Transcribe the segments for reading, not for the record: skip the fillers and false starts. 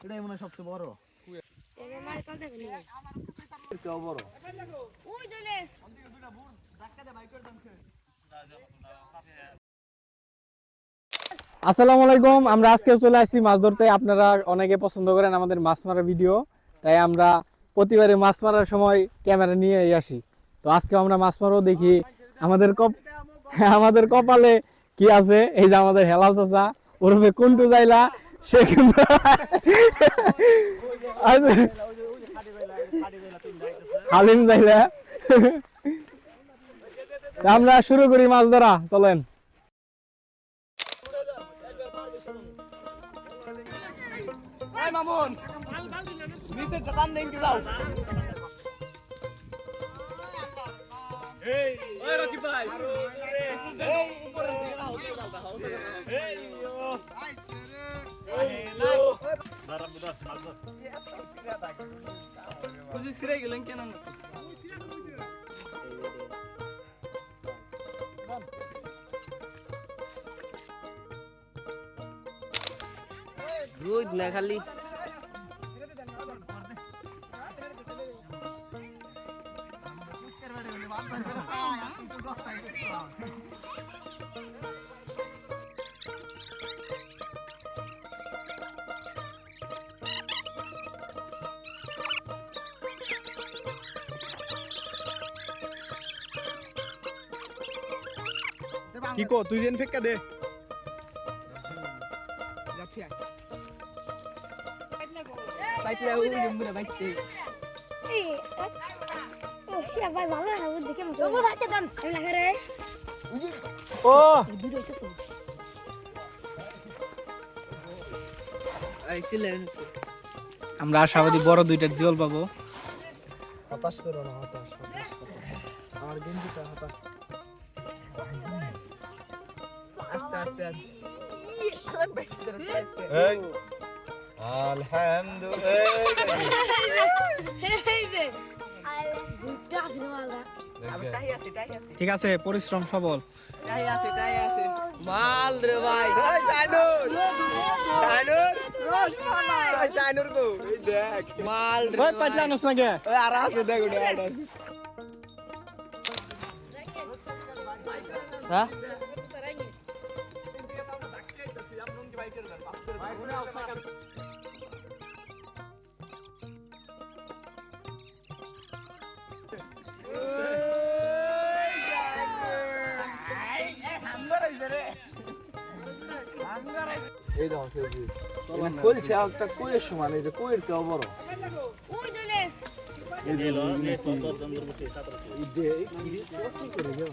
এটাই মনে হয় সবচেয়ে বড়। আসসালামু আলাইকুম। আমরা আজকে চলে আসছি মাছ ধরতে। আপনারা অনেকে পছন্দ করেন আমাদের মাছ মারার ভিডিও, তাই আমরা প্রতিবারে মাছ মারার সময় ক্যামেরা নিয়ে আসি। তো আজকে আমরা মাছ মারবো, দেখি আমাদের কপালে কি আছে। এই যে আমাদের হেলাল চাচা ওরফে কুন্টু জাইলা, সে কিন্তু হালিম জাইলা। আমরা শুরু করি মাছ ধরা, চলেন। মামুন নিচে টান দেন কি যাও। এই ওই রকি ভাই, এই উপরে দিকে নাও, এই ও দাঁড়া বুদা মাছ ধর। বুঝি সিরে গেলেন কেন না? রোদ না খালি কি কো তুই জেন ফেক্কা দে। বাইতে ওই জম্বুরা বাইতে এই ও সে ভাই ভালো না ও দেখে মতো ও ভাই দেন লাগা রে ও দূর হইতেছ আইছিলেন আমরা আশাবাদী বড় দুইটা জিওল পাবো। হতাশ করো না, হতাশ আমার গেঞ্জিটা হতাশ। আস্তে আস্তে ঠিক আছে, পরিশ্রম সবল। মাল রে ভাই মাল রে ওই পাতলা নস না গে। হ্যাঁ এই দাও সেজি কইছে একটা কইয়ের সমান, এই যে কইয়ের চেয়ে বড়। ওই জলে এই যে এই চন্দ্র বসে সাতরা এই দে কি করে গেল।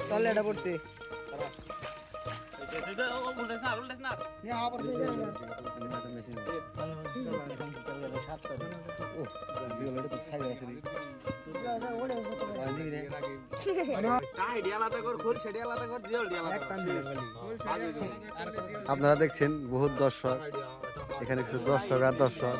তাহলে এটা পড়ছে আপনারা দেখছেন বহুত দর্শক, এখানে কিছু দর্শক আর দর্শক।